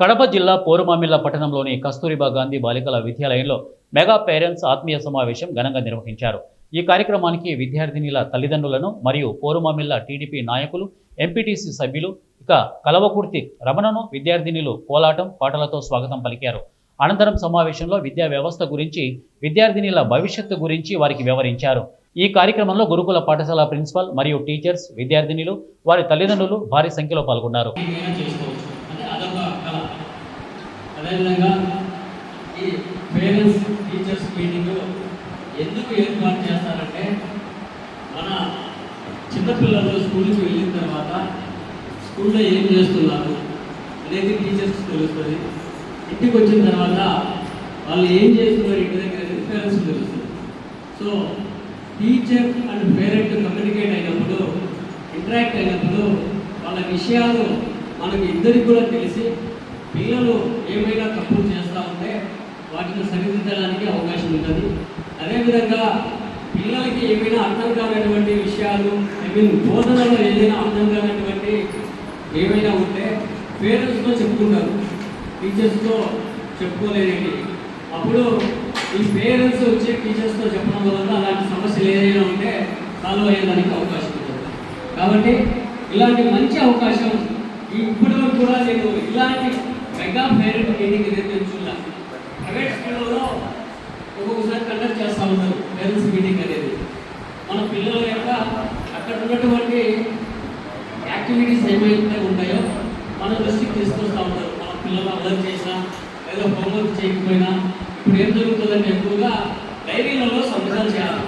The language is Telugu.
కడప జిల్లా పోరుమామిళ్ల పట్టణంలోని కస్తూరిబా గాంధీ బాలికల విద్యాలయంలో మెగా పేరెంట్స్ ఆత్మీయ సమావేశం ఘనంగా నిర్వహించారు. ఈ కార్యక్రమానికి విద్యార్థినిల తల్లిదండ్రులను మరియు పోరుమామిళ్ల టీడీపీ నాయకులు, ఎంపీటీసీ సభ్యులు, ఇక కలవకుర్తి రమణను విద్యార్థినులు కోలాటం, పాటలతో స్వాగతం పలికారు. అనంతరం సమావేశంలో విద్యా వ్యవస్థ గురించి, విద్యార్థినిల భవిష్యత్తు గురించి వారికి వివరించారు. ఈ కార్యక్రమంలో గురుకుల పాఠశాల ప్రిన్సిపల్ మరియు టీచర్స్, విద్యార్థినులు, వారి తల్లిదండ్రులు భారీ సంఖ్యలో పాల్గొన్నారు. అదేవిధంగా ఈ పేరెంట్స్ టీచర్స్ మీటింగ్ ఎందుకు ఏర్పాటు చేస్తారంటే, మన చిన్నపిల్లలు స్కూల్కి వెళ్ళిన తర్వాత స్కూల్లో ఏం చేస్తున్నారు అనేది టీచర్స్ తెలుస్తుంది. ఇంటికి వచ్చిన తర్వాత వాళ్ళు ఏం చేస్తున్నారు ఇంటి దగ్గర అనేది పేరెంట్స్ తెలుస్తుంది. So teacher and parent communicate అయినప్పుడు, ఇంటరాక్ట్ అయినప్పుడు వాళ్ళ విషయాలు మనకి ఇద్దరికి కూడా తెలిసి పిల్లలు ఏమైనా తప్పులు చేస్తూ ఉంటే వాటిని సరిదిద్దడానికి అవకాశం ఉంటుంది. అదేవిధంగా పిల్లలకి ఏమైనా అర్థం కానటువంటి విషయాలు, బోధనలో ఏదైనా అర్థం కానటువంటి ఏమైనా ఉంటే పేరెంట్స్తో చెప్పుకుంటారు, టీచర్స్తో చెప్పుకోలేనివి. అప్పుడు ఈ పేరెంట్స్ వచ్చి టీచర్స్తో చెప్పడం వల్ల అలాంటి సమస్యలు ఏదైనా ఉంటే సాల్వ్ అయ్యేదానికి అవకాశం ఉంటుంది. కాబట్టి ఇలాంటి మంచి అవకాశం ఇప్పటివరకు కూడా నేను ఇలాంటి మెగా పేరెంట్ మీటింగ్ నిర్వహించున్నాను. ప్రైవేట్ స్కూళ్ళలో ఒక్కొక్కసారి కండక్ట్ చేస్తూ ఉంటారు పేరెంట్స్ మీటింగ్ అనేది. మన పిల్లల యొక్క అక్కడ ఉన్నటువంటి యాక్టివిటీస్ ఏమైతే ఉంటాయో మన దృష్టికి తీసుకొస్తూ ఉంటారు. మన పిల్లలు అల్లరి చేసినా, ఏదో హోంవర్క్ చేయకపోయినా ఇప్పుడు ఏం జరుగుతుందంటే ఎక్కువగా డైరీలలో సంతకాలు చేయాలి.